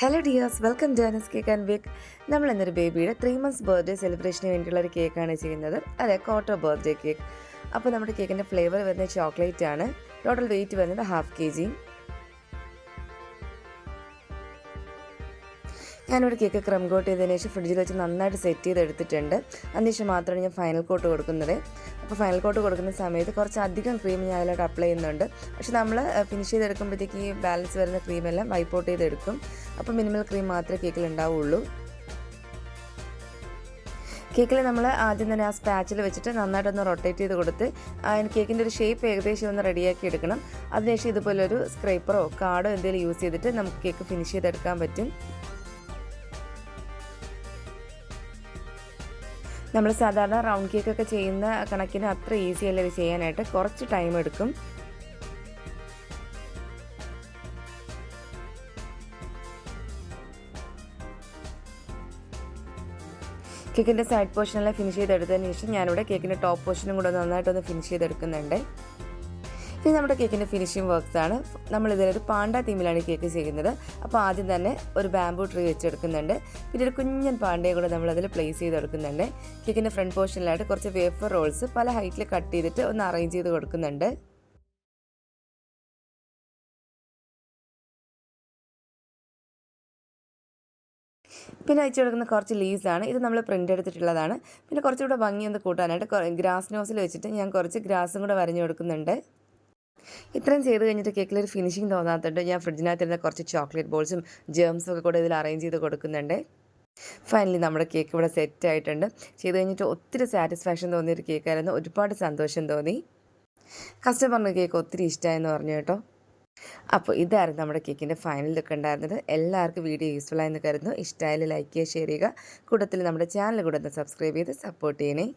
Hello dears, welcome to Anas cake and bake. നമ്മൾ ഇന്നൊരു ബേബിയുടെ 3 months ബർത്ത്ഡേ സെലിബ്രേഷന് വേണ്ടിയുള്ള ഒരു കേക്കാണ് ചെയ്യുന്നത്. അതെ, ക്വാർട്ടർ ബർത്ത്ഡേ കേക്ക്. അപ്പോൾ നമ്മുടെ കേക്കിൻ്റെ ഫ്ലേവർ വരുന്നത് ചോക്ലേറ്റ് ആണ്. ടോട്ടൽ വെയിറ്റ് വരുന്നത് 1/2 kg. ഞാനിവിടെ കേക്ക് ക്രം കോട്ട് ചെയ്തതിന് ശേഷം ഫ്രിഡ്ജിൽ വെച്ച് നന്നായിട്ട് സെറ്റ് ചെയ്തെടുത്തിട്ടുണ്ട്. അതിനുശേഷം മാത്രമാണ് ഞാൻ ഫൈനൽ കോട്ട് കൊടുക്കുന്നത്. അപ്പോൾ ഫൈനൽ കോട്ട് കൊടുക്കുന്ന സമയത്ത് കുറച്ച് അധികം ക്രീം ഞാൻ അതിലോട്ട് അപ്ലൈ ചെയ്യുന്നുണ്ട്. പക്ഷെ നമ്മൾ ഫിനിഷ് ചെയ്തെടുക്കുമ്പോഴത്തേക്ക് ഈ ബാലൻസ് വരുന്ന ക്രീമെല്ലാം വൈപ്പ് ഔട്ട് ചെയ്തെടുക്കും. അപ്പോൾ മിനിമൽ ക്രീം മാത്രമേ കേക്കിൽ ഉണ്ടാവുള്ളൂ. കേക്കിൽ നമ്മൾ ആദ്യം തന്നെ ആ സ്പാച്ചിൽ വെച്ചിട്ട് നന്നായിട്ടൊന്ന് റൊട്ടേറ്റ് ചെയ്ത് കൊടുത്ത് കേക്കിൻ്റെ ഒരു ഷേപ്പ് ഏകദേശം ഒന്ന് റെഡിയാക്കി എടുക്കണം. അതിനുശേഷം ഇതുപോലൊരു സ്ക്രൈപ്പറോ കാർഡോ എന്തെങ്കിലും യൂസ് ചെയ്തിട്ട് നമുക്ക് കേക്ക് ഫിനിഷ് ചെയ്തെടുക്കാൻ പറ്റും. നമ്മൾ സാധാരണ റൗണ്ട് കേക്കൊക്കെ ചെയ്യുന്ന കണക്കിന് അത്ര ഈസി അല്ല ഇത് ചെയ്യാനായിട്ട്, കുറച്ച് ടൈം എടുക്കും. കേക്കിൻ്റെ സൈഡ് പോർഷനെല്ലാം ഫിനിഷ് ചെയ്തെടുത്തതിന് ശേഷം ഞാനിവിടെ കേക്കിൻ്റെ ടോപ്പ് പോർഷനും കൂടെ നന്നായിട്ടൊന്ന് ഫിനിഷ് ചെയ്തെടുക്കുന്നുണ്ട്. ഇത് നമ്മുടെ കേക്കിൻ്റെ ഫിനിഷിംഗ് വർക്ക്സ് ആണ്. നമ്മളിതിലൊരു പാണ്ട തീമിലാണ് കേക്ക് ചെയ്യുന്നത്. അപ്പോൾ ആദ്യം തന്നെ ഒരു ബാംബൂ ട്രീ വെച്ചെടുക്കുന്നുണ്ട്. പിന്നെ ഒരു കുഞ്ഞൻ പാണ്ടയും കൂടെ നമ്മളതിൽ പ്ലേസ് ചെയ്തെടുക്കുന്നുണ്ട്. കേക്കിൻ്റെ ഫ്രണ്ട് പോർഷനിലായിട്ട് കുറച്ച് വേഫർ റോൾസ് പല ഹൈറ്റിൽ കട്ട് ചെയ്തിട്ട് ഒന്ന് അറേഞ്ച് ചെയ്ത് കൊടുക്കുന്നുണ്ട്. പിന്നെ വെച്ച് കൊടുക്കുന്ന കുറച്ച് ലീവ്സാണ്. ഇത് നമ്മൾ പ്രിൻ്റ് എടുത്തിട്ടുള്ളതാണ്. പിന്നെ കുറച്ചുകൂടെ ഭംഗി ഒന്ന് കൂട്ടാനായിട്ട് ഗ്രാസ് നോസിൽ വെച്ചിട്ട് ഞാൻ കുറച്ച് ഗ്രാസും കൂടെ വരഞ്ഞു കൊടുക്കുന്നുണ്ട്. ഇത്രയും ചെയ്ത് കഴിഞ്ഞിട്ട് കേക്കിലൊരു ഫിനിഷിങ് തോന്നാത്തതുകൊണ്ട് ഞാൻ ഫ്രിഡ്ജിനകത്തിരുന്ന കുറച്ച് ചോക്ലേറ്റ് ബോൾസും ജേംസും ഒക്കെ കൂടെ ഇതിൽ അറേഞ്ച് ചെയ്ത് കൊടുക്കുന്നുണ്ട്. ഫൈനലി നമ്മുടെ കേക്ക് ഇവിടെ സെറ്റ് ആയിട്ടുണ്ട്. ചെയ്ത് കഴിഞ്ഞിട്ട് ഒത്തിരി സാറ്റിസ്ഫാക്ഷൻ തോന്നിയൊരു കേക്കായിരുന്നു. ഒരുപാട് സന്തോഷം തോന്നി. കസ്റ്റമറിന് കേക്ക് ഒത്തിരി ഇഷ്ടമായെന്ന് പറഞ്ഞു കേട്ടോ. അപ്പോൾ ഇതായിരുന്നു നമ്മുടെ കേക്കിൻ്റെ ഫൈനൽ ലുക്ക് ഉണ്ടായിരുന്നത്. എല്ലാവർക്കും വീഡിയോ യൂസ്ഫുൾ ആയെന്ന് കരുതുന്നു. ഇഷ്ടമായാലും ലൈക്ക് ചെയ്യുക, ഷെയർ ചെയ്യുക. കൂട്ടത്തിൽ നമ്മുടെ ചാനൽ കൂടെ ഒന്ന് സബ്സ്ക്രൈബ് ചെയ്ത് സപ്പോർട്ട് ചെയ്യണേ.